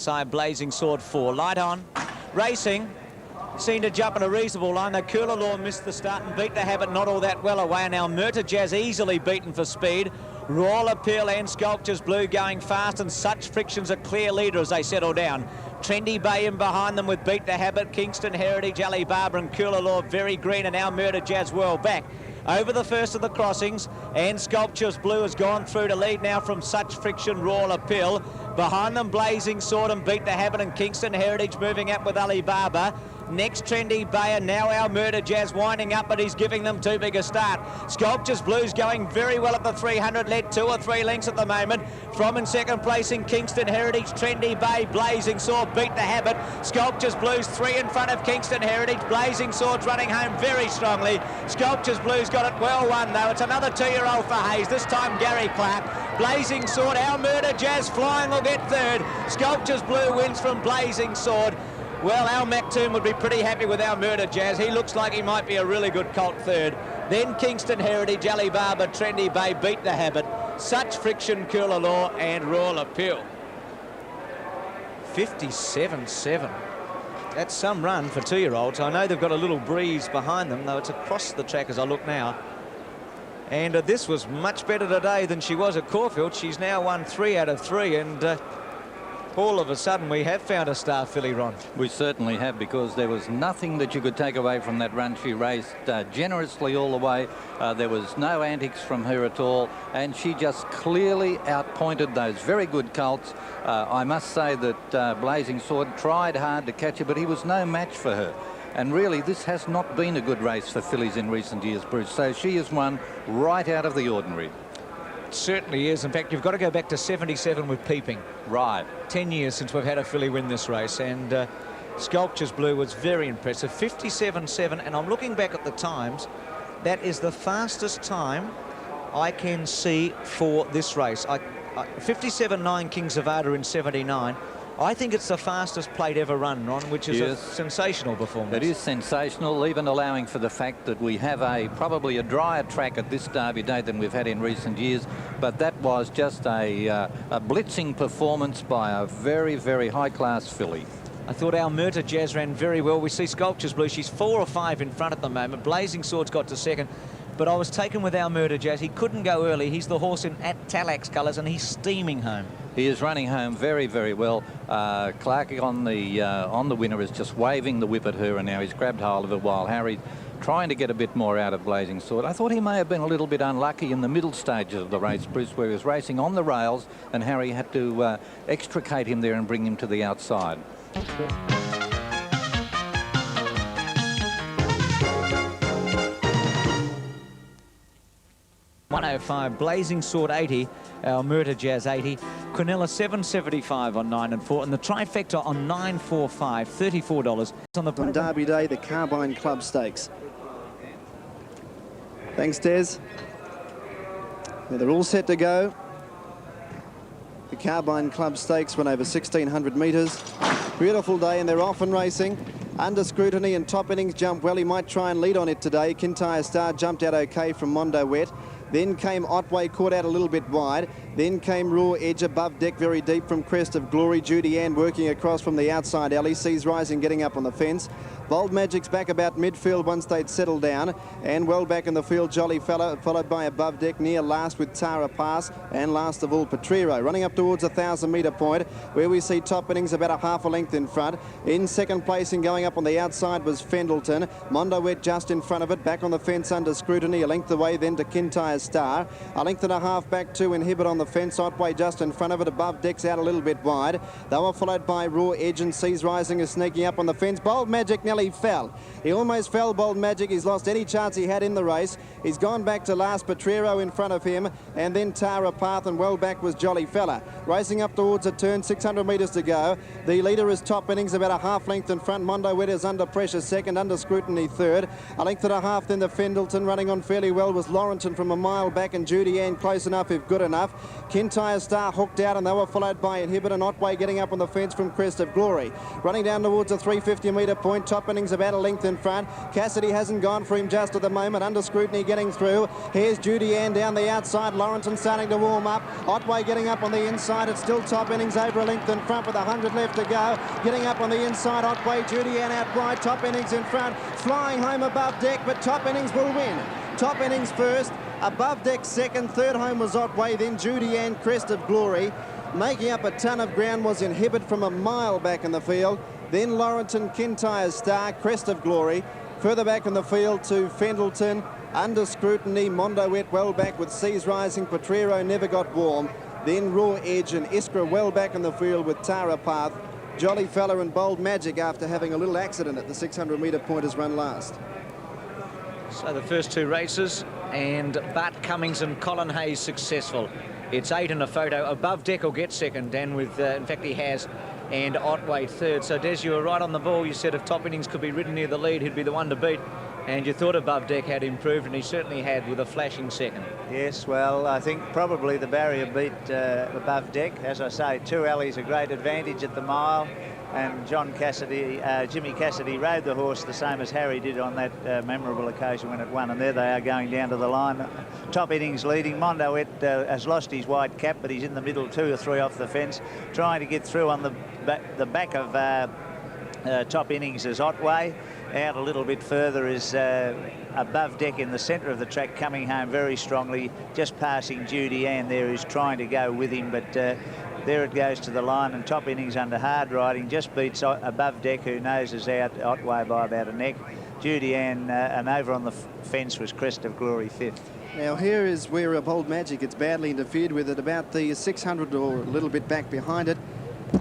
outside. Blazing Sword 4. Light On. Racing. Seemed to jump in a reasonable line. The Cooler Law missed the start and beat the habit not all that well away. And now Murta Jazz easily beaten for speed. Royal Appeal and Sculptures Blue going fast, and Such Friction's a clear leader as they settle down. Trendy Bay in behind them with Beat the Habit, Kingston Heritage, Alibaba and Cooler Law very green, and now Murta Jazz well back. Over the first of the crossings, and Sculptures Blue has gone through to lead now from Such Friction, Royal Appeal. Behind them, Blazing Sword and Beat the Habit, and Kingston Heritage moving up with Alibaba. Next, Trendy Bay, and now our Murta Jazz winding up, but he's giving them too big a start. Sculptures Blues going very well at the 300, led 2 or 3 lengths at the moment. From in second place in Kingston Heritage, Trendy Bay, Blazing Sword, Beat the Habit. Sculptures Blues 3 in front of Kingston Heritage. Blazing Sword's running home very strongly. Sculptures Blues got it well won though. It's another 2-year-old for Hayes, this time Gary Clark. Blazing Sword, our Murta Jazz flying will get third. Sculptures Blue wins from Blazing Sword. Well, Al Mackinnon would be pretty happy with our Murta Jazz. He looks like he might be a really good colt third. Then Kingston Heritage, Alibaba, Trendy Bay, Beat the Habit, Such Friction, Cooler Law and Royal Appeal. 57-7. That's some run for 2-year-olds. I know they've got a little breeze behind them, though it's across the track as I look now. And this was much better today than she was at Caulfield. She's now won 3 out of 3, and all of a sudden we have found a star filly, Ron. We certainly have, because there was nothing that you could take away from that run. She raced generously all the way. There was no antics from her at all, and she just clearly outpointed those very good colts. I must say that Blazing Sword tried hard to catch her, but he was no match for her. And really, this has not been a good race for fillies in recent years, Bruce. So she has won right out of the ordinary. Certainly is. In fact, you've got to go back to 77 with Peeping. Right. 10 years since we've had a filly win this race, and Sculptures Blue was very impressive. 57-7, and I'm looking back at the times. That is the fastest time I can see for this race. 57.9 King Zavada in 79. I think it's the fastest plate ever run, Ron, which is a sensational performance. It is sensational, even allowing for the fact that we have probably a drier track at this Derby Day than we've had in recent years. But that was just a blitzing performance by a very, very high-class filly. I thought our Murta Jazz ran very well. We see Sculptures Blue. She's 4 or 5 in front at the moment. Blazing Sword's got to second. But I was taken with our Murta Jazz. He couldn't go early. He's the horse in at Talax colours, and he's steaming home. He is running home very, very well. Clark on the winner is just waving the whip at her, and now he's grabbed hold of it while Harry trying to get a bit more out of Blazing Sword. I thought he may have been a little bit unlucky in the middle stages of the race, Bruce, where he was racing on the rails, and Harry had to extricate him there and bring him to the outside. 105, Blazing Sword 80, our Murta Jazz 80, Quinella 775 on 9 and 4, and the trifecta on 945, $34. On Derby Day, the Carbine Club Stakes. Thanks, Des. Now they're all set to go. The Carbine Club Stakes went over 1,600 metres. Beautiful day, and they're off and racing. Under scrutiny, and Top Innings jumped well. He might try and lead on it today. Kintyre Star jumped out okay from Mondo Wet. Then came Otway, caught out a little bit wide. Then came Raw Edge above deck, very deep from Crest of Glory. Judy Ann working across from the outside alley. Seas Rising getting up on the fence. Bold Magic's back about midfield once they'd settled down. And well back in the field, Jolly Fella, followed by above deck near last with Tara Pass. And last of all, Petriro, running up towards 1,000-metre point, where we see Top Innings about a half a length in front. In second place and going up on the outside was Fendleton. Mondo Wet just in front of it, back on the fence under scrutiny. A length away then to Kintyre Star. A length and a half back to Inhibit on the fence. Otway just in front of it, above decks out a little bit wide. They were followed by Raw Edge, and Seas Rising is sneaking up on the fence. Bold Magic nearly fell. He almost fell, Bold Magic. He's lost any chance he had in the race. He's gone back to last. Petriro in front of him, and then Tara Path, and well back was Jolly Fella. Racing up towards a turn, 600 metres to go. The leader is Top Innings, about a half length in front. Mondo Wet is under pressure second, under scrutiny third. A length and a half then the Fendleton. Running on fairly well was Laurenton from a mile back, and Judy Ann close enough if good enough. Kintyre Star hooked out, and they were followed by Inhibit, and Otway getting up on the fence from Crest of Glory. Running down towards a 350-metre point. Top Innings about a length in front. Cassidy hasn't gone for him just at the moment. Under scrutiny getting through. Here's Judy Ann down the outside. Lawrenson starting to warm up. Otway getting up on the inside. It's still Top Innings over a length in front with 100 left to go. Getting up on the inside, Otway. Judy Ann out wide. Top Innings in front. Flying home above deck, but Top Innings will win. Top Innings first. Above deck second. Third home was Otway. Then Judy Ann, Crest of Glory. Making up a ton of ground was Inhibit from a mile back in the field. Then Lawrenson, Kintyre's Star, Crest of Glory. Further back in the field to Fendleton. Under scrutiny, Mondo Wet well back with Seas Rising. Potrero never got warm. Then Raw Edge and Iskra well back in the field with Tara Path. Jolly Fella and Bold Magic, after having a little accident at the 600-metre point, has run last. So the first two races, and Bart Cummings and Colin Hayes successful. It's 8 in a photo. Above deck will get second, Dan, with, in fact, he has, and Otway third. So, Des, you were right on the ball. You said if Top Innings could be ridden near the lead, he'd be the one to beat. And you thought Above Deck had improved, and he certainly had, with a flashing second. Yes, well, I think probably the barrier beat Above Deck. As I say, 2 alleys a great advantage at the mile. And Jimmy Cassidy rode the horse the same as Harry did on that memorable occasion when it won. And there they are going down to the line. Top Innings leading. Mondo Wet has lost his wide cap, but he's in the middle, 2 or 3 off the fence, trying to get through on the back of Top Innings as Otway. Out a little bit further is Above Deck in the centre of the track, coming home very strongly, just passing Judy Ann there, who's trying to go with him, but there it goes to the line, and Top Innings under hard riding just beats Above Deck, who noses out Otway by about a neck. Judy Ann, and over on the fence was Crest of Glory 5th. Now here is where a Bold Magic gets badly interfered with at about the 600 or a little bit back behind it.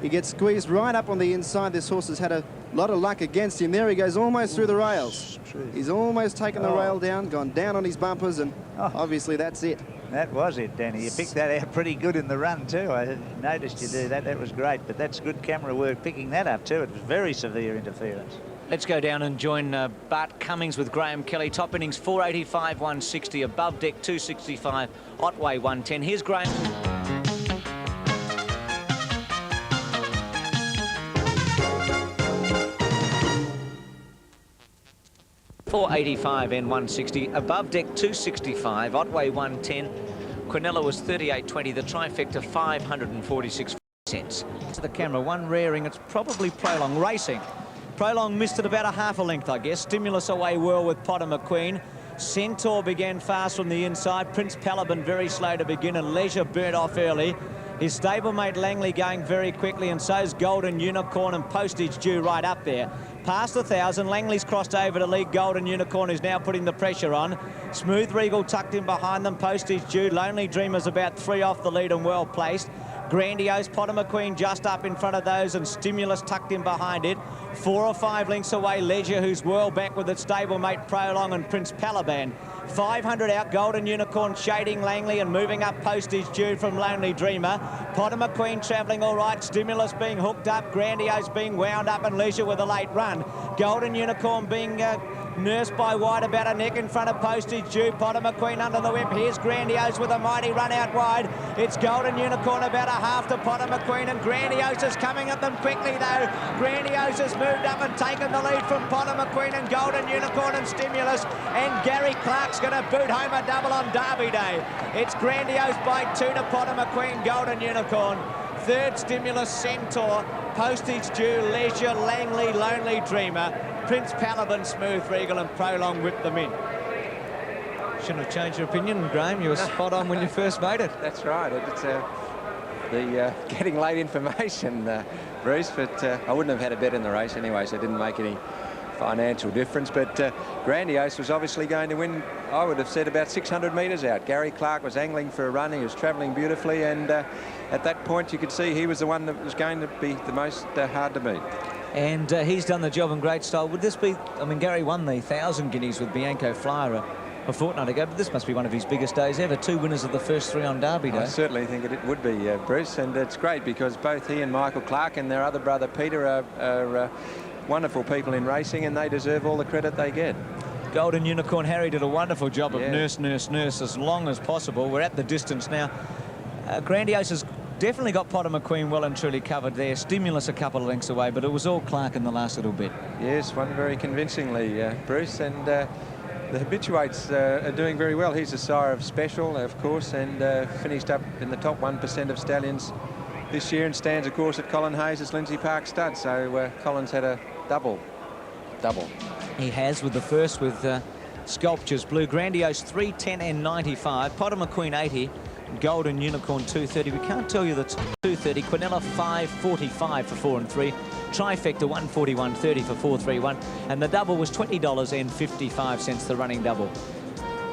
He gets squeezed right up on the inside. This horse has had a lot of luck against him. There he goes, almost through the rails. He's almost taken the rail down, gone down on his bumpers, and obviously that's it. That was it, Danny. You picked that out pretty good in the run too. I noticed you do that. That was great, but that's good camera work picking that up too. It was very severe interference. Let's go down and join Bart Cummings with Graham Kelly. Top Innings 485, 160. Above Deck 265. Otway 110. Here's Graham. .485 and 160. Above Deck 265. Otway 110. Quinella was 38.20. The trifecta 546 cents. To the camera, one rearing. It's probably Prolong racing. Prolong missed it about a half a length, I guess. Stimulus away well with Potter McQueen. Centaur began fast from the inside. Prince Palaban very slow to begin, and Leisure burnt off early. His stablemate Langley going very quickly, and so's Golden Unicorn and Postage Due right up there. Past 1,000, Langley's crossed over to lead Golden Unicorn, who's now putting the pressure on. Smooth Regal tucked in behind them, Postage Due. Lonely Dreamer's about 3 off the lead and well placed. Grandiose, Potter McQueen just up in front of those, and Stimulus tucked in behind it. 4 or 5 lengths away, Leisure, who's well back with its stablemate Prolong and Prince Palaban. 500 out, Golden Unicorn shading Langley and moving up Postage Due from Lonely Dreamer. Potter McQueen travelling all right, Stimulus being hooked up, Grandiose being wound up, and Leisure with a late run. Golden Unicorn being nursed by White about a neck in front of Postage Due. Potter McQueen under the whip. Here's Grandiose with a mighty run out wide. It's Golden Unicorn about a half to Potter McQueen, and Grandiose is coming at them quickly though. Grandiose has moved up and taken the lead from Potter McQueen and Golden Unicorn and Stimulus, and Gary Clark's going to boot home a double on Derby Day. It's Grandiose by 2 to Potter McQueen, Golden Unicorn. Third, Stimulus, Centaur, Postage Due, Leisure, Langley, Lonely Dreamer, Prince Palaban, Smooth Regal and Prolong whipped them in. Shouldn't have changed your opinion, Graham. You were spot on when you first made it. That's right. It's the getting late information, Bruce, but I wouldn't have had a bet in the race anyway, so it didn't make any financial difference. But Grandiose was obviously going to win, I would have said, about 600 metres out. Gary Clark was angling for a run. He was travelling beautifully, and at that point you could see he was the one that was going to be the most hard to beat. And he's done the job in great style. Would this be, I mean, Gary won the 1,000 guineas with Bianco Flyer a fortnight ago, but this must be one of his biggest days ever. 2 winners of the first 3 on Derby Day. I certainly think it would be, Bruce, and it's great because both he and Michael Clark and their other brother Peter are wonderful people in racing, and they deserve all the credit they get. Golden Unicorn, Harry did a wonderful job of nurse as long as possible. We're at the distance now. Grandiose has Definitely got Potter McQueen well and truly covered there. Stimulus a couple of lengths away, but it was all Clark in the last little bit. Yes, won very convincingly, Bruce, and the habituates are doing very well. He's a sire of Special, of course, and finished up in the top 1% of stallions this year, and stands, of course, at Colin Hayes as Lindsay Park stud. So Colin's had a double. He has, with the first with Sculptures Blue. Grandiose 3, 10 and 95. Potter McQueen 80. Golden Unicorn 230. We can't tell you the 230. Quinella 545 for 4 and 3. Trifecta 141.30 for 431. And the double was $20.55, the running double.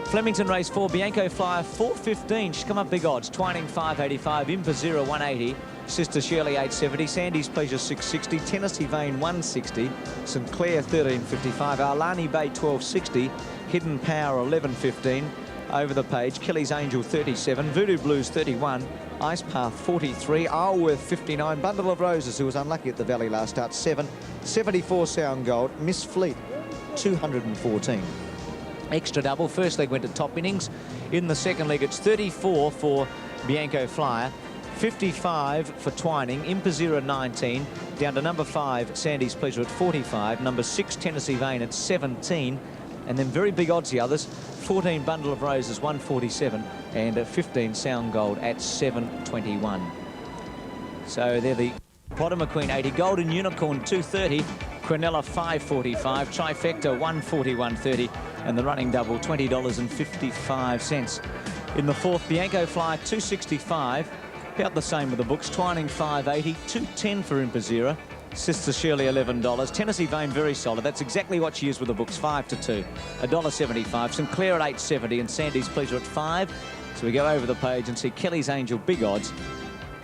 Flemington race 4, Bianco Flyer 415. She's come up big odds. Twining 585. Impazira 180. Sister Shirley 870. Sandy's Pleasure 660. Tennessee Vane 160. St Clair 1355. Arlani Bay 1260. Hidden Power 1115. Over the page, Kelly's Angel 37, Voodoo Blues 31, Ice Path 43, Isleworth 59, Bundle of Roses, who was unlucky at the Valley last start, 7, 74 Sound Gold, Miss Fleet 214. Extra double, first leg went to top innings. In the second leg, it's 34 for Bianco Flyer, 55 for Twining, Impazira 19, down to number 5, Sandy's Pleasure at 45, number 6, Tennessee Vane at 17, and then very big odds the others. 14 Bundle of Roses 147 and 15 Sound Gold at 721. So they're the Potter McQueen 80, Golden Unicorn 230, Quinella 545, Trifecta 141.30, and the running double $20.55. In the fourth, Bianco Fly 265, about the same with the books. Twining 580, 210 for Impazira. Sister Shirley $11. Tennessee Vane very solid. That's exactly what she is with the books. 5 to 2. $1.75. St Clair at 870 and Sandy's Pleasure at 5. So we go over the page and see Kelly's Angel big odds.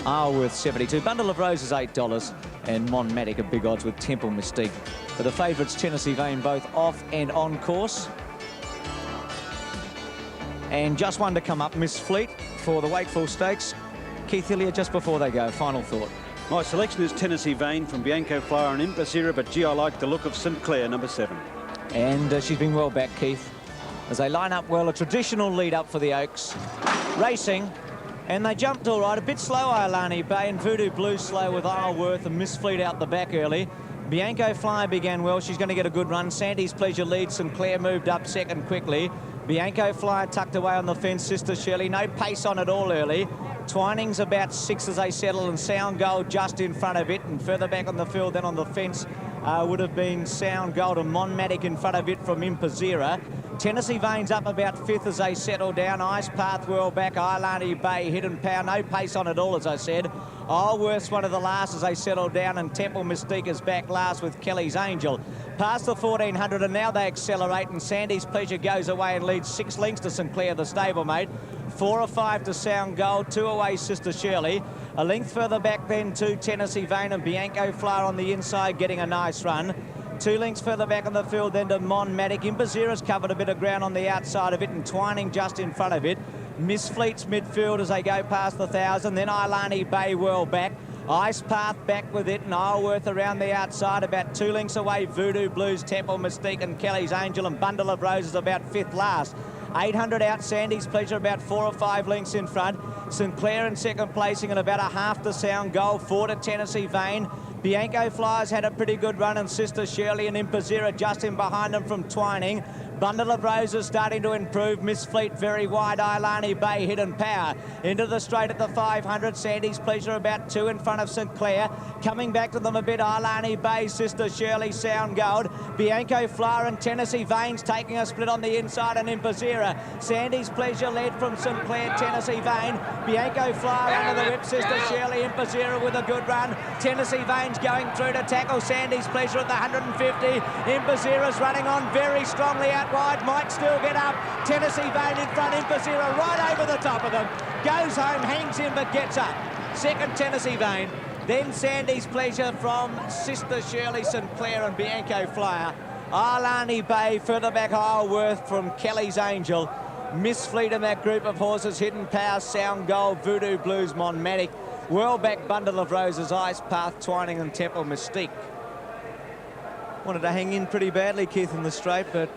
Isleworth 72. Bundle of Roses $8 and Monmatic at big odds with Temple Mystique. For the favourites, Tennessee Vane both off and on course. And just one to come up, Miss Fleet for the Wakeful Stakes. Keith Hillier, just before they go, final thought. My selection is Tennessee Vane from Bianco Flyer and Impazira, but gee, I like the look of St Clair, number 7. And she's been well back, Keith, as they line up well. A traditional lead up for the Oaks. Racing, and they jumped all right. A bit slow, Iolani Bay, and Voodoo Blue slow with Isleworth and Miss Fleet out the back early. Bianco Flyer began well. She's going to get a good run. Sandy's Pleasure leads. St Clair moved up second quickly. Bianco Flyer tucked away on the fence. Sister Shirley, no pace on it all early. Twining's about 6 as they settle, and Sound Gold just in front of it, and further back on the field than on the fence would have been Sound Gold and Monmatic in front of it from Impazira. Tennessee Vane's up about 5th as they settle down. Ice Path well back. Iolani Bay, Hidden Power, no pace on it all, as I said. Isleworth's one of the last as they settle down, and Temple Mystique is back last with Kelly's Angel. Past the 1400, and now they accelerate, and Sandy's Pleasure goes away and leads 6 lengths to St Clair, the stablemate. 4 or 5 to Sound Gold, 2 away Sister Shirley. A length further back then to Tennessee Vane and Bianco Flyer on the inside getting a nice run. 2 lengths further back on the field then to Monmatic. Impazira's covered a bit of ground on the outside of it, and Twining just in front of it. Miss Fleet's midfield as they go past the 1,000. Then Iolani Bay well back. Ice Path back with it, and Isleworth around the outside, about 2 lengths away. Voodoo Blues, Temple Mystique and Kelly's Angel, and Bundle of Roses about 5th last. 800 out, Sandy's Pleasure about 4 or 5 lengths in front. St Clair in second placing and about a half to Sound Gold. 4 to Tennessee Vane. Bianco Flyers had a pretty good run, and Sister Shirley and Impazira just in behind them from Twining. Bundle of Roses starting to improve. Miss Fleet very wide. Iolani Bay, Hidden Power. Into the straight at the 500. Sandy's Pleasure about 2 in front of St Clair. Coming back to them a bit. Iolani Bay, Sister Shirley, Sound Gold. Bianco Flyer and Tennessee Vane's taking a split on the inside, and Impazira. Sandy's Pleasure led from St Clair, Tennessee Vane. Bianco Flyer under the whip. Sister Shirley, Impazira with a good run. Tennessee Vane's going through to tackle Sandy's Pleasure at the 150. Impazira's running on very strongly out wide, might still get up. Tennessee Vane in front, Impazira right over the top of them. Goes home, hangs in, but gets up. Second, Tennessee Vane. Then Sandy's Pleasure from Sister Shirley, St Clair and Bianco Flyer. Iolani Bay further back, Isleworth from Kelly's Angel. Miss Fleet in that group of horses. Hidden Power, Sound Gold, Voodoo Blues, Monmatic. Well back, Bundle of Roses, Ice Path, Twining and Temple Mystique. Wanted to hang in pretty badly, Keith, in the straight, but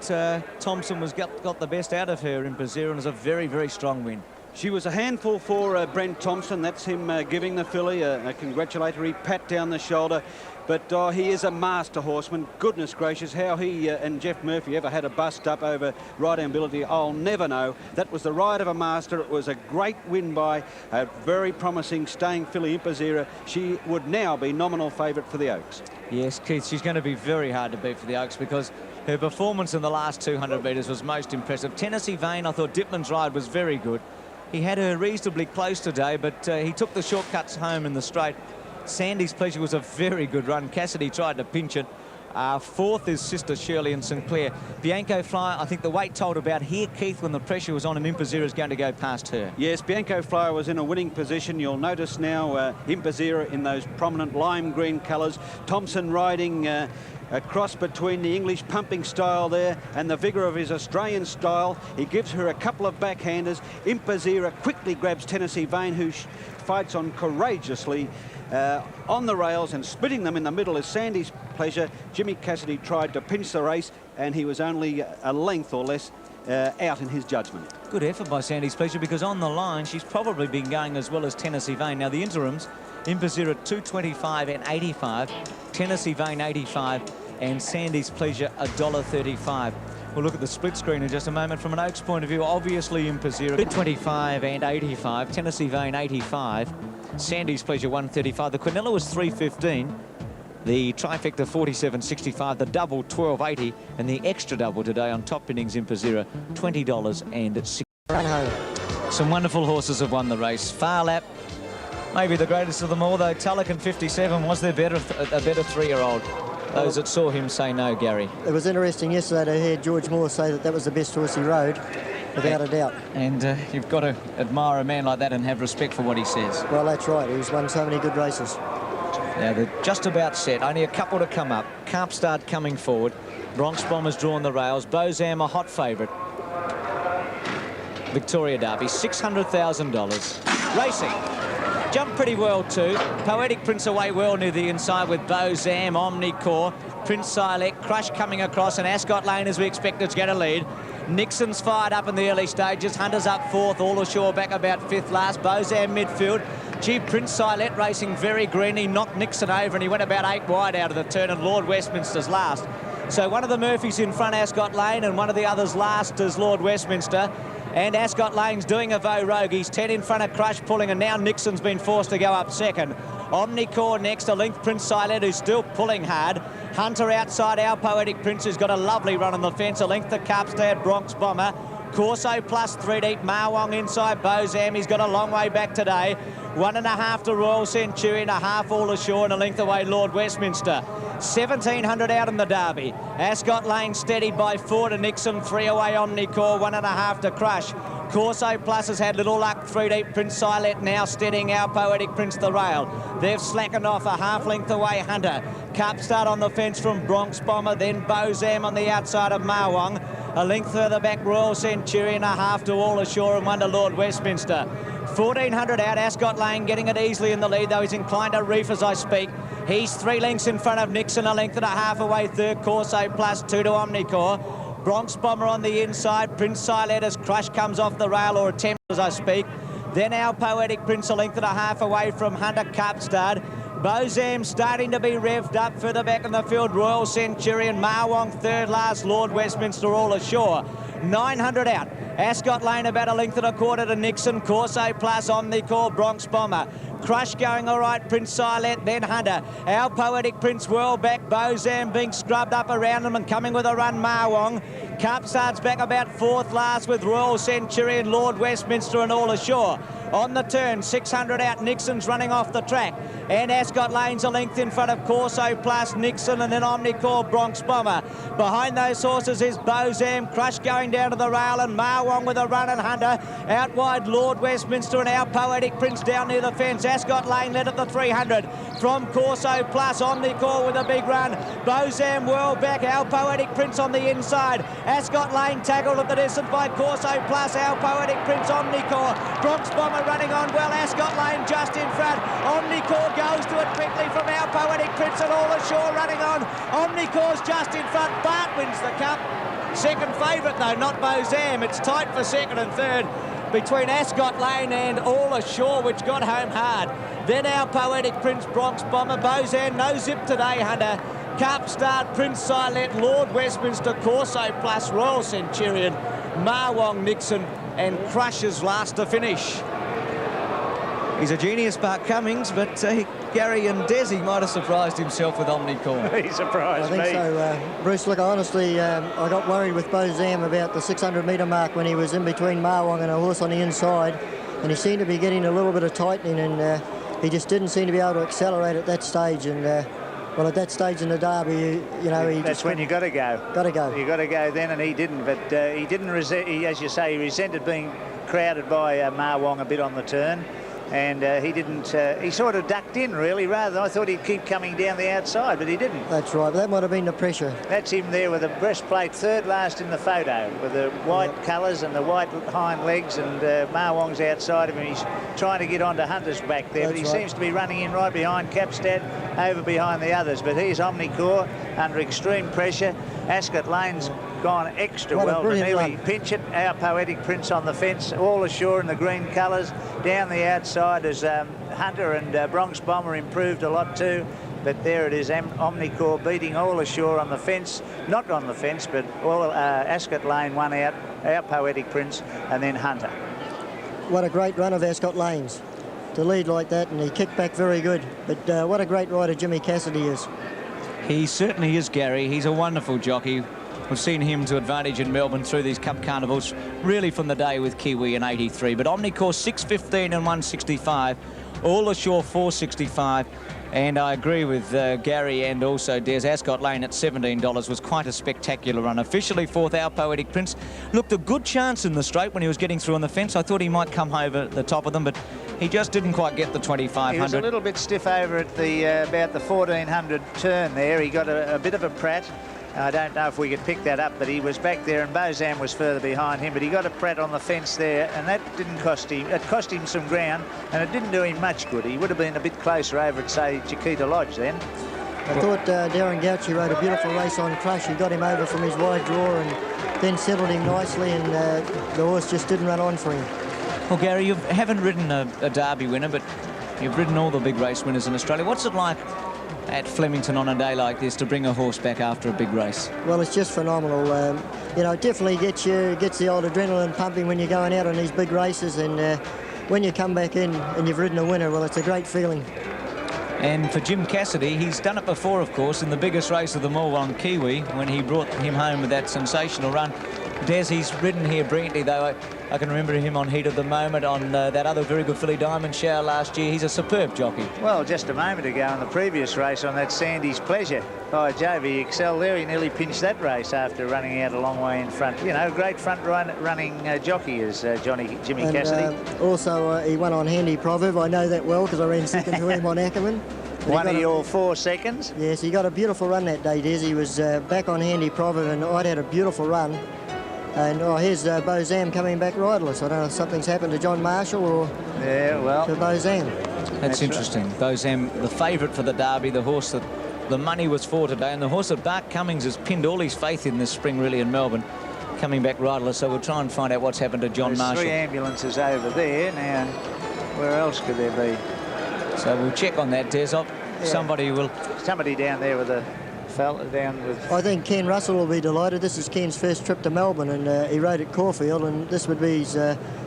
Thompson got the best out of her in Impazira, and it was a very, very strong win. She was a handful for Brent Thompson. That's him giving the filly a congratulatory pat down the shoulder. But he is a master horseman. Goodness gracious, how he and Jeff Murphy ever had a bust up over right ability, I'll never know. That was the ride of a master. It was a great win by a very promising staying filly, Impazira. She would now be nominal favourite for the Oaks. Yes, Keith, she's going to be very hard to beat for the Oaks because her performance in the last 200 metres was most impressive. Tennessee Vane, I thought Dipman's ride was very good. He had her reasonably close today, but he took the shortcuts home in the straight. Sandy's Pleasure was a very good run. Cassidy tried to pinch it. Fourth is Sister Shirley and Sinclair. Bianco Flyer, I think the weight told about here, Keith, when the pressure was on him, Impazira is going to go past her. Yes, Bianco Flyer was in a winning position. You'll notice now Impazira in those prominent lime green colours. Thompson riding a cross between the English pumping style there and the vigour of his Australian style. He gives her a couple of backhanders. Impazira quickly grabs Tennessee Vane, who fights on courageously on the rails, and splitting them in the middle is Sandy's Pleasure. Jimmy Cassidy tried to pinch the race, and he was only a length or less out in his judgment. Good effort by Sandy's Pleasure, because on the line she's probably been going as well as Tennessee Vane. Now the interims, Impazira 225 and 85, Tennessee Vane 85, and Sandy's Pleasure $1.35. We'll look at the split screen in just a moment. From an Oaks point of view, obviously Impazira 225 and 85, Tennessee Vane 85, Sandy's Pleasure 135. The Quinella was 315. The trifecta 47.65, the double 12.80, and the extra double today on top innings Impazira $20.60. Some wonderful horses have won the race. Far Lap, maybe the greatest of them all, though. Tulloch 57 was their a better three-year-old. Those that saw him say no, Gary. It was interesting yesterday to hear George Moore say that was the best horse he rode, without a doubt. And you've got to admire a man like that and have respect for what he says. Well, that's right. He's won so many good races. Now they're just about set. Only a couple to come up. Carpstad coming forward. Bronx Bomber's drawn the rails. Bozam a hot favourite. Victoria Derby, $600,000. Racing. Jumped pretty well too. Poetic Prince away well near the inside with Bozam, Omnicore, Prince Silek, Crush coming across, and Ascot Lane, as we expected, to get a lead. Nixon's fired up in the early stages. Hunter's up fourth. All ashore back about fifth last. Bozam midfield. Gee, Prince Silek racing very green. He knocked Nixon over and he went about 8 wide out of the turn, and Lord Westminster's last. So one of the Murphys in front, Ascot Lane, and one of the others last is Lord Westminster. And Ascot Lane's doing a Vo Rogue. He's 10 in front of Crush pulling, and now Nixon's been forced to go up second. Omnicore next, a length Prince Silent, who's still pulling hard. Hunter outside, Our Poetic Prince, who's got a lovely run on the fence. A length to Carpstad, Bronx Bomber. Corso plus 3 deep. Marwong inside Bozam. He's got a long way back today. 1.5 to Royal Centurion, a half all ashore, and a length away Lord Westminster. 1,700 out in the Derby. Ascot Lane steadied by 4 to Nixon, 3 away Omnicore, 1.5 to Crush. Corso Plus has had little luck, 3 deep. Prince Silent now steadying Our Poetic Prince the rail. They've slackened off, a half length away Hunter. Carpstad on the fence from Bronx Bomber, then Bozam on the outside of Marwong. A length further back Royal Centurion, a half to All Ashore, and 1 to Lord Westminster. 1,400 out, Ascot Lane getting it easily in the lead, though he's inclined to reef as I speak. He's 3 lengths in front of Nixon, a length and a half away third. Corso plus 2 to Omnicore. Bronx Bomber on the inside. Prince Silent as Crush comes off the rail, or attempts as I speak. Then Our Poetic Prince, a length and a half away from Hunter Carpstad. Bozam starting to be revved up further back in the field. Royal Centurion, Marwong third last, Lord Westminster all ashore. 900 out. Ascot Lane about a length and a quarter to Nixon. Corso plus Omnicore, Bronx Bomber. Crush going all right, Prince Silent, then Hunter. Our Poetic Prince well back. Bozam being scrubbed up around them and coming with a run, Marwong. Carpstad's back about 4th last with Royal Centurion, Lord Westminster and all ashore. On the turn, 600 out, Nixon's running off the track. And Ascot Lane's a length in front of Corso plus Nixon, and then Omnicore, Bronx Bomber. Behind those horses is Bozam, Crush going down to the rail, and Marwong with a run, and Hunter. Out wide, Lord Westminster and Our Poetic Prince down near the fence. Ascot Lane led at the 300 from Corso plus Omnicore with a big run. Bozam well back, Our Poetic Prince on the inside. Ascot Lane tackled at the distance by Corso plus Our Poetic Prince, Omnicore. Bronx Bomber running on well, Ascot Lane just in front. Omnicore goes to it quickly from Our Poetic Prince and all ashore running on. Omnicore's just in front. Bart wins the cup. Second favourite though, not Bozam. It's tight for second and third. between Ascot Lane and All Ashore, which got home hard. Then our Poetic Prince, Bronx Bomber, Bozan, no zip today, Hunter. Carp Start, Prince Silent, Lord Westminster, Corso Plus, Royal Centurion, Marwong Nixon, and Crushers last to finish. He's a genius, Bart Cummings, but Gary and Desi might have surprised himself with Omnicorn. He surprised me. I think so, Bruce. Look, honestly, I got worried with Bozam about the 600-metre mark when he was in between Marwong and a horse on the inside, and he seemed to be getting a little bit of tightening, and he just didn't seem to be able to accelerate at that stage. And well, at that stage in the Derby, you know, that's when you got to go. Got to go. You got to go then, and he didn't. But he didn't resent. As you say, he resented being crowded by Marwong a bit on the turn. And he didn't, he sort of ducked in, really, rather than I thought he'd keep coming down the outside, but he didn't. That's right, but that might have been the pressure. That's him there with a breastplate, third last in the photo, with the white colours and the white hind legs, and Marwong's outside of him. He's trying to get onto Hunter's back there, but he seems to be running in right behind Capstad, over behind the others. But here's Omnicorn under extreme pressure. Ascot Lane's gone extra well to nearly pinch it. Our Poetic Prince on the fence, All Ashore in the green colours. Down the outside as Hunter and Bronx Bomber improved a lot too. But there it is, Omnicorn beating All Ashore on the fence. Not on the fence, but Ascot Lane won out, Our Poetic Prince, and then Hunter. What a great run of Ascot Lane's to lead like that, and he kicked back very good. But what a great rider Jimmy Cassidy is. He certainly is, Gary. He's a wonderful jockey. We've seen him to advantage in Melbourne through these Cup Carnivals, really from the day with Kiwi in '83. But Omnicorn 6.15 and 165, All Ashore 4.65. And I agree with Gary and also Des. Ascot Lane at $17 was quite a spectacular run. Officially fourth, Our Poetic Prince looked a good chance in the straight when he was getting through on the fence. I thought he might come over the top of them, but he just didn't quite get the 2,500. He was a little bit stiff over at the about the 1,400 turn there. He got a bit of a prat. I don't know if we could pick that up, but he was back there, and Bozam was further behind him, but he got a prat on the fence there, and that didn't cost him. It cost him some ground, and it didn't do him much good. He would have been a bit closer over at, say, Chiquita Lodge then. I thought Darren Gauci rode a beautiful race on Crush. He got him over from his wide draw and then settled him nicely, and the horse just didn't run on for him. Well, Gary, you haven't ridden a Derby winner, but you've ridden all the big race winners in Australia. What's it like at Flemington on a day like this to bring a horse back after a big race? Well, it's just phenomenal. You know, it definitely gets the old adrenaline pumping when you're going out on these big races, and when you come back in and you've ridden a winner, well, it's a great feeling. And for Jim Cassidy, he's done it before, of course, in the biggest race of them all on Kiwi, when he brought him home with that sensational run. Des, he's ridden here brilliantly, though. I can remember him on Heat of the Moment, on that other very good filly Diamond Shower last year. He's a superb jockey. Well, just a moment ago in the previous race on that Sandy's Pleasure, by Jove, he excelled there. He nearly pinched that race after running out a long way in front. You know, great running jockey is Jimmy Cassidy. Also, he won on Handy Proverb. I know that well because I ran second to him on Ackerman. One of your 4 seconds? Yes, he got a beautiful run that day, Des. He was back on Handy Proverb, and I'd had a beautiful run. And here's Bozam coming back riderless. I don't know if something's happened to John Marshall or to Bozam. That's interesting. Right. Bozam, the favourite for the Derby, the horse that the money was for today, and the horse that Bart Cummings has pinned all his faith in this spring, really, in Melbourne, coming back riderless. So we'll try and find out what's happened to John Marshall. 3 ambulances over there. Now, where else could there be? So we'll check on that, Des. Somebody down there with a fella down with... I think Ken Russell will be delighted. This is Ken's first trip to Melbourne, and he rode at Caulfield, and this would be his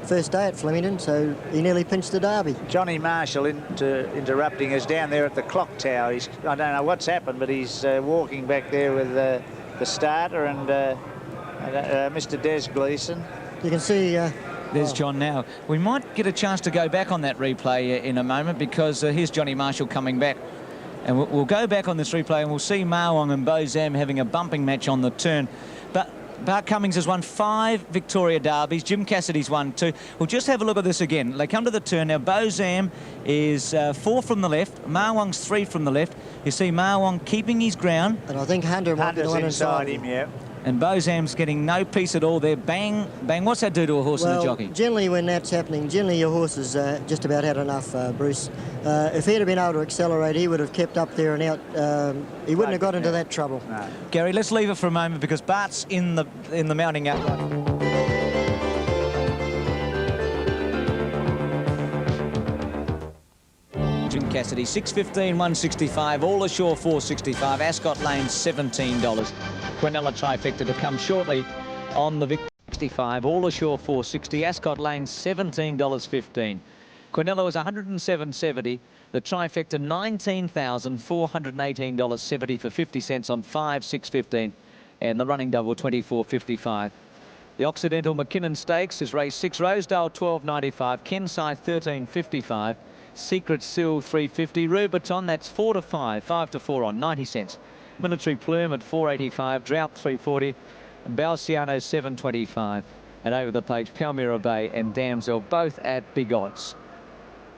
first day at Flemington, so he nearly pinched the Derby. Johnny Marshall interrupting us down there at the clock tower. I don't know what's happened, but he's walking back there with the starter and Mr. Des Gleeson. You can see... There's John now. We might get a chance to go back on that replay in a moment, because here's Johnny Marshall coming back. And we'll go back on this replay and we'll see Marwong and Bozam having a bumping match on the turn. But Bart Cummings has won 5 Victoria Derbies. Jim Cassidy's won 2. We'll just have a look at this again. They come to the turn now. Bozam is 4 from the left. Marwong's 3 from the left. You see Marwong keeping his ground. And I think Hunter's inside him, yeah. And Bozam's getting no peace at all there. Bang, bang. What's that do to a horse and a jockey? Generally, when that's happening, generally your horse has just about had enough, Bruce. If he'd have been able to accelerate, he would have kept up there and out. He wouldn't have got into that trouble. No. Gary, let's leave it for a moment, because Bart's in the mounting up. Cassidy. 6.15, 165. All Ashore 4.65. Ascot Lane $17. Quinella trifecta to come shortly on the Victory. 65. All Ashore 4.60. Ascot Lane $17.15. Quinella was 107.70. The trifecta $19,418.70 for 50 cents on 5, 6.15, and the running double 24.55. The Occidental Mackinnon Stakes is race 6. Rosedale 12.95, Kensai 13.55, Secret Seal 3.50, Rubiton that's 4 to 5, 5 to 4 on 90 cents. Military Plume at 4.85, Drought 3.40, and Balciano 7.25. And over the page, Palmyra Bay and Damsel both at big odds.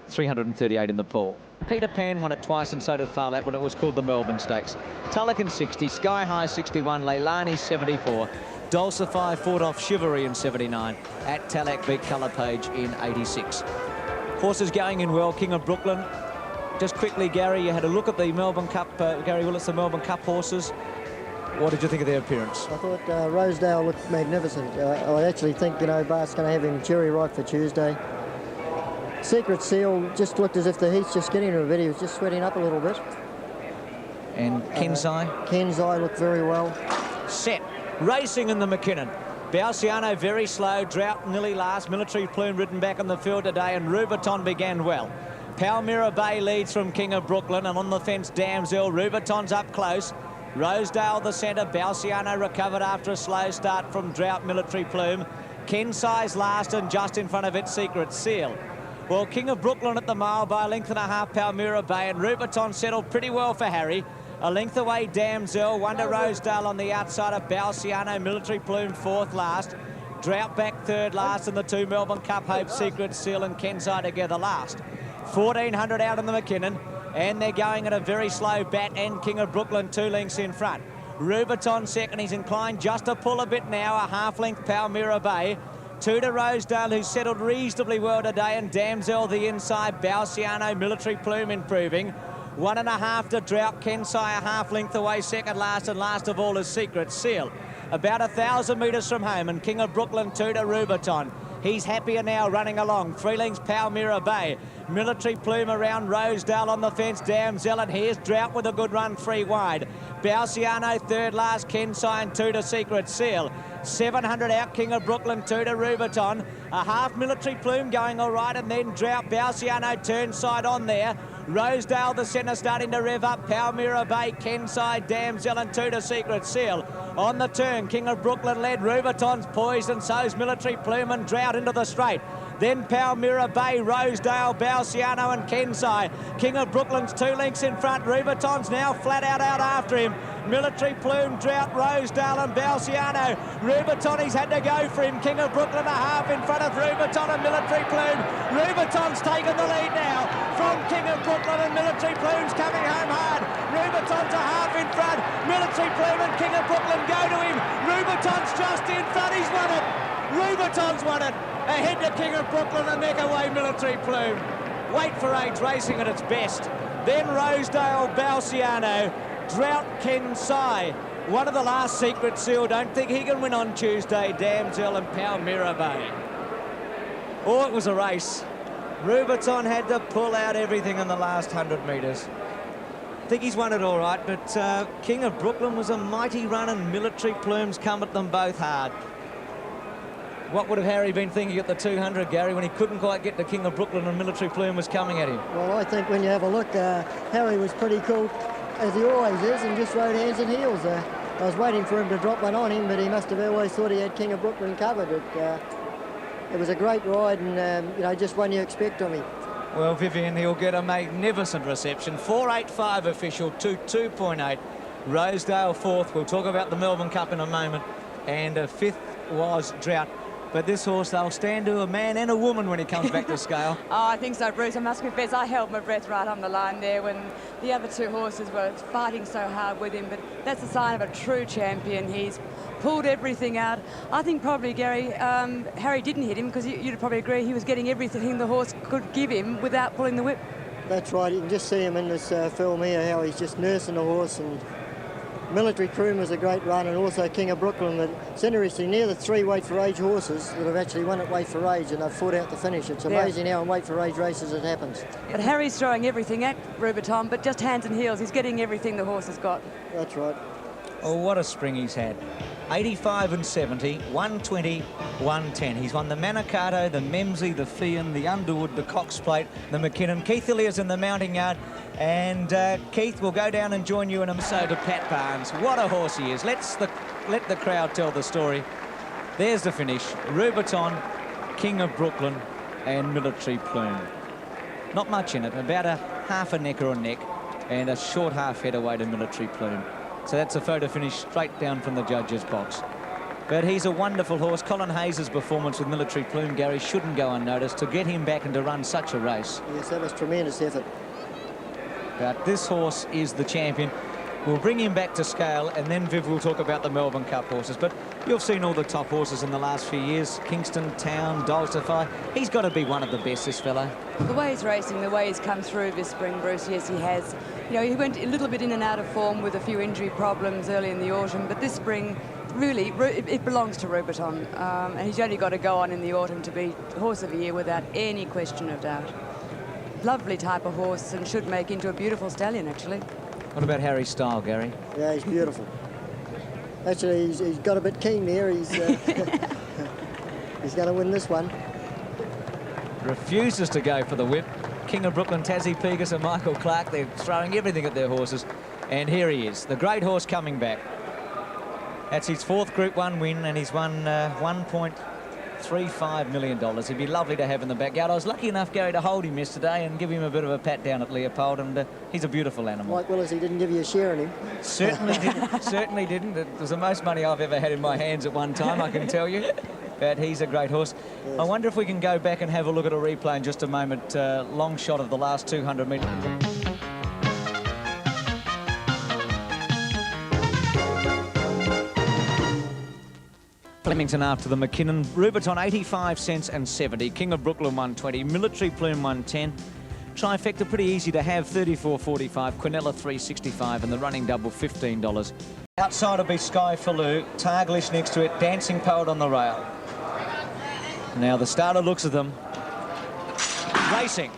338 in the pool. Peter Pan won it twice, and so did Farlap when it was called the Melbourne Stakes. Tulloch 60, Sky High 61, Leilani 74, Dulcify fought off Chivalry in 79. At Tallack beat Colour Page in 86. Horses going in well. King of Brooklyn. Just quickly, Gary, you had a look at the Melbourne Cup. Gary Willis, the Melbourne Cup horses. What did you think of their appearance? I thought Rosedale looked magnificent. I actually think, you know, Bart's going to have him cherry ripe for Tuesday. Secret Seal just looked as if the heat's just getting to a bit. He was just sweating up a little bit. And Kensai? Kensai looked very well. Set. Racing in the Mackinnon. Balciano very slow. Drought nearly last. Military Plume ridden back on the field today, and Rubiton began well. Palmyra Bay leads from King of Brooklyn, and on the fence Damsel. Rubiton's up close. Rosedale the centre. Balciano recovered after a slow start from Drought, Military Plume. Kensai's last, and just in front of it Secret Seal. Well, King of Brooklyn at the mile by a length and a half, Palmyra Bay, and Rubiton settled pretty well for Harry. A length away, Damsel. Wonder Rosedale on the outside of Balciano. Military Plume fourth last. Drought back third last, and the two Melbourne Cup hopes, Secret Seal and Kensai together last. 1400 out in the Mackinnon, and they're going at a very slow bat, and King of Brooklyn 2 lengths in front. Rubiton second. He's inclined just to pull a bit now. A half length, Palmyra Bay. 2 to Rosedale, who settled reasonably well today, and Damsel the inside. Balciano, Military Plume improving. 1.5 to Drought. Kensai a half length away, second last, and last of all is Secret Seal. About 1,000 metres from home, and King of Brooklyn 2 to Rubiton. He's happier now running along. 3 lengths Palmyra Bay. Military Plume around Rosedale on the fence. Damsel, and here's Drought with a good run 3 wide. Balciano third last. Kensai and 2 to Secret Seal. 700 out, King of Brooklyn 2 to Rubiton. A half Military Plume going all right, and then Drought. Balciano turns side on there. Rosedale the centre starting to rev up. Palmyra Bay, Kensai, Damsel, and 2 to Secret Seal. On the turn, King of Brooklyn led. Rubiton's poised, and so's Military Plume, and Drought into the straight. Then Palmyra Bay, Rosedale, Balciano and Kensai. King of Brooklyn's 2 lengths in front. Rubiton's now flat out after him. Military Plume, Drought, Rosedale and Balciano. Rubiton, he's had to go for him. King of Brooklyn a half in front of Rubiton and Military Plume. Rubiton's taken the lead now from King of Brooklyn, and Military Plume's coming home hard. Rubiton's a half in front. Military Plume and King of Brooklyn go to him. Rubiton's just in front. He's won it. Rubiton's won it. Ahead to King of Brooklyn, and neck away Military Plume. Wait for Age racing at its best. Then Rosedale, Balciano, Drought, Kensai. One of the last, Secret Seal. Don't think he can win on Tuesday. Damsel and Palmyra Bay. Oh, it was a race. Rubiton had to pull out everything in the last 100 metres. I think he's won it all right, but King of Brooklyn was a mighty run, and Military Plume's come at them both hard. What would have Harry been thinking at the 200, Gary, when he couldn't quite get to King of Brooklyn and Military Plume was coming at him? Well, I think when you have a look, Harry was pretty cool, as he always is, and just rode hands and heels. I was waiting for him to drop one on him, but he must have always thought he had King of Brooklyn covered. It was a great ride, and, you know, just one you expect of him. Well, Vivian, he'll get a magnificent reception. 4.85 official to 2.8. Rosedale fourth. We'll talk about the Melbourne Cup in a moment. And fifth was Drought. But this horse, they'll stand to a man and a woman when he comes back to scale. Oh, I think so, Bruce. I must confess, I held my breath right on the line there when the other two horses were fighting so hard with him. But that's a sign of a true champion. He's pulled everything out. I think probably, Gary, Harry didn't hit him, because you'd probably agree he was getting everything the horse could give him without pulling the whip. That's right. You can just see him in this film here, how he's just nursing the horse, and Military Croom was a great run, and also King of Brooklyn. But it's interesting, near the 3 weight for age horses that have actually won at weight for age, and they've fought out the finish. It's amazing how in weight for age races it happens. But Harry's throwing everything at Rubiton, but just hands and heels. He's getting everything the horse has got. That's right. Oh, what a spring he's had. 85 and 70, 120, 110. He's won the Manicato, the Memsey, the Fian, the Underwood, the Cox Plate, the Mackinnon. Keith Illier's in the mounting yard. And Keith will go down and join you in a so to Pat Barnes. What a horse he is. Let the crowd tell the story. There's the finish. Rubiton, King of Brooklyn, and Military Plume. Not much in it. About a half a neck or a neck, and a short half head away to Military Plume. So that's a photo finish straight down from the judge's box. But he's a wonderful horse. Colin Hayes' performance with Military Plume, Gary, shouldn't go unnoticed. To get him back and to run such a race. Yes, that was tremendous effort. But this horse is the champion. We'll bring him back to scale, and then Viv will talk about the Melbourne Cup horses. But you've seen all the top horses in the last few years. Kingston, Town, Dalgety. He's got to be one of the best, this fellow. The way he's racing, the way he's come through this spring, Bruce, yes, he has. You know, he went a little bit in and out of form with a few injury problems early in the autumn, but this spring, really, it belongs to Rubiton. And he's only got to go on in the autumn to be Horse of the Year without any question of doubt. Lovely type of horse, and should make into a beautiful stallion, actually. What about Harry's style, Gary? Yeah, he's beautiful. Actually, he's got a bit keen there. He's he's going to win this one. Refuses to go for the whip. King of Brooklyn, Tassie Pegas and Michael Clark, they're throwing everything at their horses. And here he is, the great horse coming back. That's his 4th Group 1 win, and he's won $1.35 million. He'd be lovely to have in the backyard. I was lucky enough, Gary, to hold him yesterday and give him a bit of a pat down at Leopold, and he's a beautiful animal. Mike Willis, he didn't give you a share in him. Certainly didn't. Certainly didn't. It was the most money I've ever had in my hands at one time, I can tell you. But he's a great horse. Yes. I wonder if we can go back and have a look at a replay in just a moment. Long shot of the last 200 metres. Flemington after the Mackinnon. Rubiton 85 cents and 70. King of Brooklyn 120. Military Plume 110. Trifecta pretty easy to have, 34.45. Quinella 3.65 and the running double $15. Outside will be Sky Faloo. Targlish next to it. Dancing Poet on the rail. Now the starter looks at them. Racing.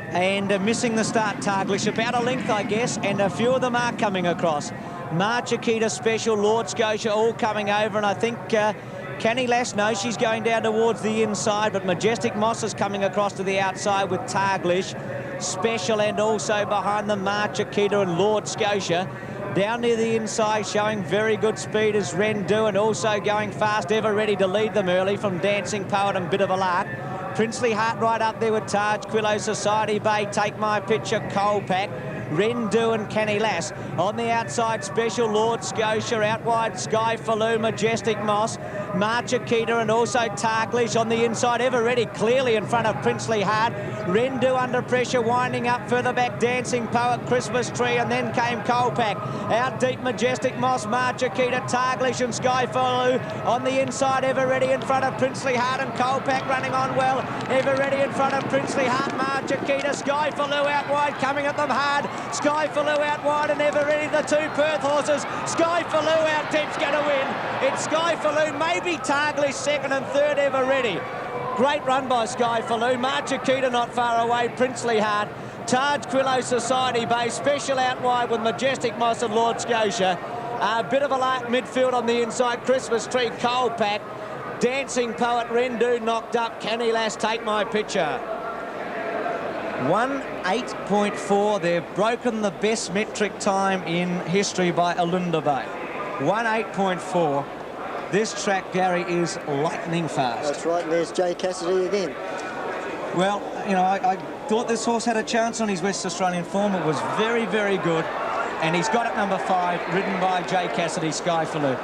And missing the start, Targlish. About a length, I guess. And a few of them are coming across. Marchikita Special, Lord Scotia, all coming over. And I think Canny Lass, no, she's going down towards the inside. But Majestic Moss is coming across to the outside with Targlish. Special, and also behind them Marchikita and Lord Scotia. Down near the inside, showing very good speed is Rendu, and also going fast, ever ready to lead them early from Dancing Poet and Bit of a Lark. Princely Heart right up there with Taj, Quillo, Society Bay, Take My Picture, Colpack, Rendu and Canny Lass. On the outside, Special, Lord Scotia, out wide, Sky Faloo, Majestic Moss, Marchikita and also Targlish on the inside, ever ready, clearly in front of Princely Heart. Rendu under pressure, winding up further back, Dancing Poet, Christmas Tree, and then came Colpack. Out deep, Majestic Moss, Marchikita, Targlish and Sky Faloo. On the inside, ever ready in front of Princely Heart and Colpack running on well. Ever ready in front of Princely Heart, Marchikita, Sky Faloo out wide, coming at them hard. Sky Faloo out wide and ever ready, the 2 Perth horses. Sky Faloo out deep's going to win. It's Sky Faloo, maybe Targlish 2nd and 3rd, ever ready. Great run by Sky Faloo. Marchikita not far away, Princely Heart. Taj, Quillo, Society Bay, Special out wide with Majestic Moss and Lord Scotia. A bit of a lark midfield on the inside, Christmas Tree, Colpack. Dancing Poet, Rendu knocked up, Canny Lass, Take My Picture. 1:08.4. They've broken the best metric time in history by Alunda Bay. 1:08.4. This track, Gary, is lightning fast. That's right, and there's Jay Cassidy again. Well, you know, I thought this horse had a chance on his West Australian form. It was very, very good. And he's got it number 5, ridden by Jay Cassidy, Sky Faloo.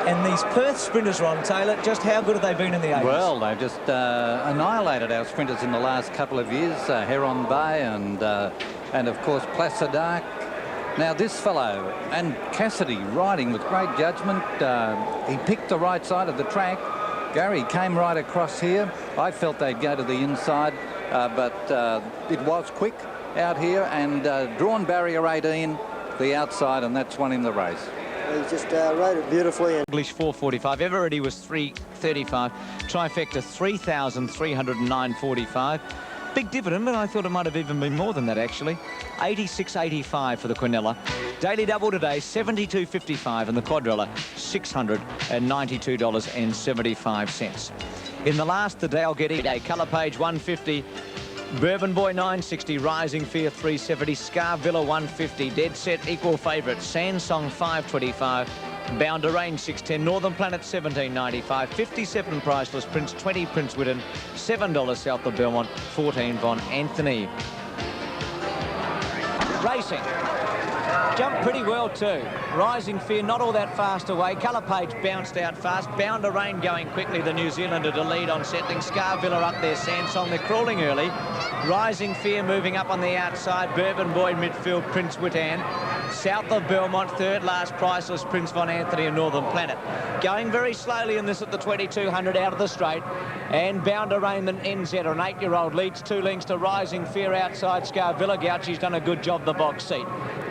And these Perth sprinters, Ron Taylor, just how good have they been in the 80s? Well, they've just annihilated our sprinters in the last couple of years. Heron Bay and of course Placidark. Now this fellow and Cassidy riding with great judgment. He picked the right side of the track. Gary came right across here. I felt they'd go to the inside, but it was quick out here and drawn barrier 18, the outside, and that's won him the race. He just rode it beautifully. And English 445. Eveready was 335. Trifecta 3,309.45. Big dividend, but I thought it might have even been more than that, actually. 86.85 for the Quinella. Daily double today, 72.55, and the quadrilla, $692.75. In the last, the Dalgety, colour page 150. Bourbon Boy 960, Rising Fear 370, Scar Villa 150, Dead Set equal favourite, Sansong 525, Bound to Rain 610, Northern Planet 17.95, 57 Priceless Prince, 20 Prince Whitten, $7 South of Belmont, 14 Von Anthony. Racing. Jumped pretty well too. Rising Fear not all that fast away. Colour page bounced out fast. Bound to Rain going quickly. The New Zealander to lead on settling. Scar Villa up there. Sansong, they're crawling early. Rising Fear moving up on the outside. Bourbon Boy midfield. Prince Whitten. South of Belmont, third last Priceless Prince Von Anthony and Northern Planet. Going very slowly in this at the 2200 out of the straight. And Bound to Rain, the NZ, an 8-year-old, leads 2 lengths to Rising Fear outside Scar Villa. Gauchi's done a good job the box seat.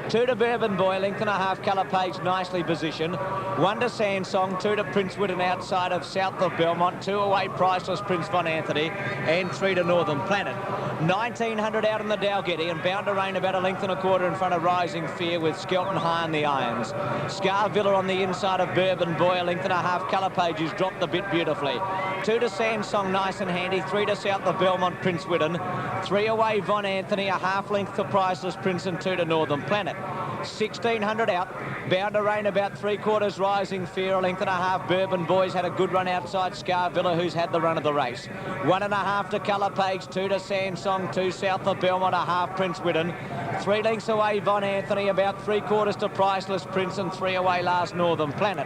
2 to Bourbon Boy, length and a half, colour page nicely positioned. 1 to Sansong, 2 to Prince Whitten outside of South of Belmont, 2 away Priceless Prince Von Anthony, and 3 to Northern Planet. 1900 out in the Dalgety, and Bound to Rain about a length and a quarter in front of Rising Fear with Skelton high on the irons. Scar Villa on the inside of Bourbon Boy, a length and a half, colour pages dropped a bit beautifully. 2 to Sansong, nice and handy, 3 to South of Belmont, Prince Whitten, 3 away Von Anthony, a half length to Priceless Prince, and 2 to Northern Planet. 1600 out, Bound to Rain about 3/4 Rising Fear, a length and a half. Bourbon Boys had a good run outside Scar Villa, who's had the run of the race. 1 and a half to Colour Page, 2 to Sansong, 2 South of Belmont, a half Prince Whitten. 3 lengths away Von Anthony, about 3/4 to Priceless Prince, and 3 away last Northern Planet.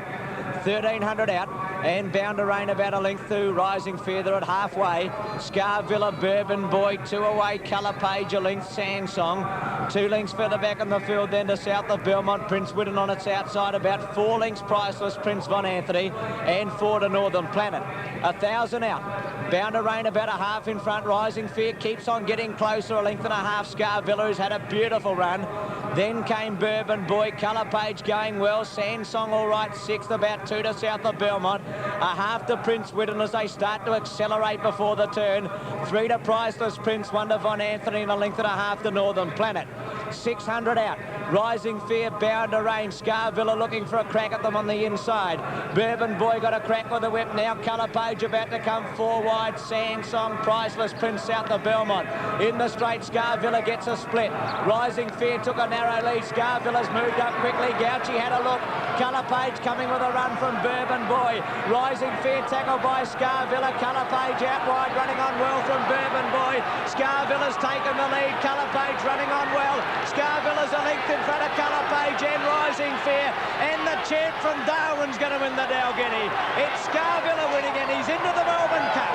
1300 out, and Bound to Rain about a length to Rising Fear. They're at halfway. Scar Villa, Bourbon Boy, 2 away. Colour Page, a length. Sansong, 2 lengths further back in the field, then to South of Belmont. Prince Whitten on its outside, about 4 lengths Priceless Prince Von Anthony, and 4 to Northern Planet. 1,000 out. Bound to Rain about a half in front. Rising Fear keeps on getting closer, a length and a half. Scar Villa, who's had a beautiful run. Then came Bourbon Boy, Colour Page going well. Sansong all right, 6th, about 2 to South of Belmont. A half to Prince Whitten as they start to accelerate before the turn. 3 to Priceless Prince, 1 to Von Anthony, and a length and a half to Northern Planet. 600 out. Rising Fear, Bound to Rain. Scar Villa looking for a crack at them on the inside. Bourbon Boy got a crack with the whip now. Colour Page about to come 4 wide. Sansong, Priceless Prince, South of Belmont. In the straight, Scar Villa gets a split. Rising Fear took a narrow lead. Scar Villa's moved up quickly. Gauchi had a look. Colour Page coming with a run from Bourbon Boy. Rising Fear tackled by Scar Villa. Colour Page out wide, running on well from Bourbon Boy. Scar Villa's taken the lead. Colour Page running on well. Scar Villa's a length in front of Colour Page and Rising Fear. And the champ from Darwin's going to win the Dalgety. It's Scar Villa winning, and he's into the Melbourne Cup.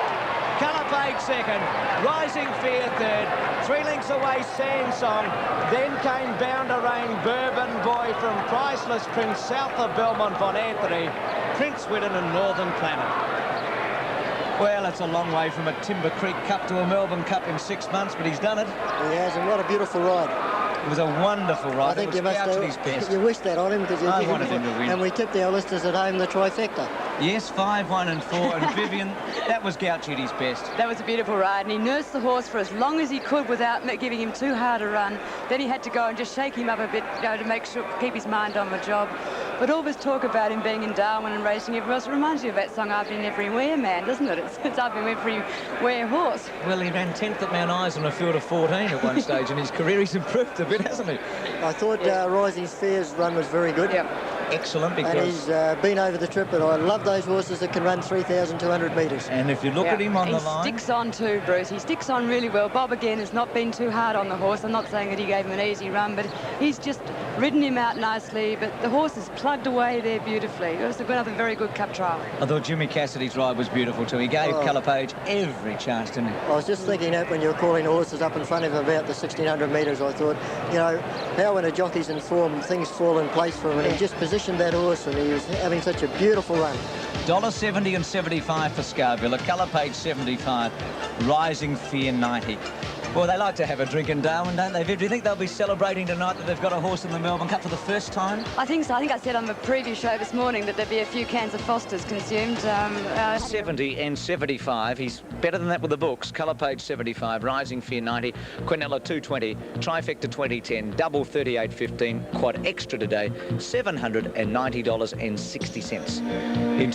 Colour Page second, Rising Fear third, 3 lengths away Sansong, then came Bound to Rain, Bourbon Boy from Priceless Prince, South of Belmont, Von Anthony, Prince Whitten and Northern Planet. Well, it's a long way from a Timber Creek Cup to a Melbourne Cup in 6 months, but he's done it. he has, and what a beautiful ride. It was a wonderful ride. I think it was you must Gauchi's best. You wished that on him because I wanted him to win. And we tipped our listeners at home the trifecta. Yes, 5, 1 and 4, and Vivian, that was Gauchi's best. That was a beautiful ride, and he nursed the horse for as long as he could without giving him too hard a run. Then he had to go and just shake him up a bit, to make sure, keep his mind on the job. But all this talk about him being in Darwin and racing everywhere else reminds you of that song, I've Been Everywhere Man, doesn't it? It's I've Been Everywhere Horse. Well, he ran 10th at Mount Isa on a field of 14 at one stage in his career. He's improved a bit, hasn't he? I thought Rising Fear's run was very good. Yeah. Excellent, because... And he's been over the trip, and I love those horses that can run 3,200 metres. And if you look at him on the line... He sticks on too, Bruce. He sticks on really well. Bob, again, has not been too hard on the horse. I'm not saying that he gave him an easy run, but he's just ridden him out nicely. But the horse is plugged away there beautifully. It was another very good Cup trial. I thought Jimmy Cassidy's ride was beautiful too. He gave Colour Page every chance, didn't he? I was just thinking that when you were calling the horses up in front of him about the 1,600 metres, I thought, you know, how when a jockey's in form, things fall in place for him, and he just positioned that horse, and he was having such a beautiful run. $1.70 and 75 for Scar Villa. Colour Page 75. Rising Fear 90. Well, they like to have a drink in Darwin, don't they, Viv? Do you think they'll be celebrating tonight that they've got a horse in the Melbourne Cup for the first time? I think so. I think I said on the preview show this morning that there'd be a few cans of Foster's consumed. 70 and 75. He's better than that with the books. Colour page 75, Rising Fear 90, Quinella 220, Trifecta 2010, double 38.15, quad extra today, $790.60.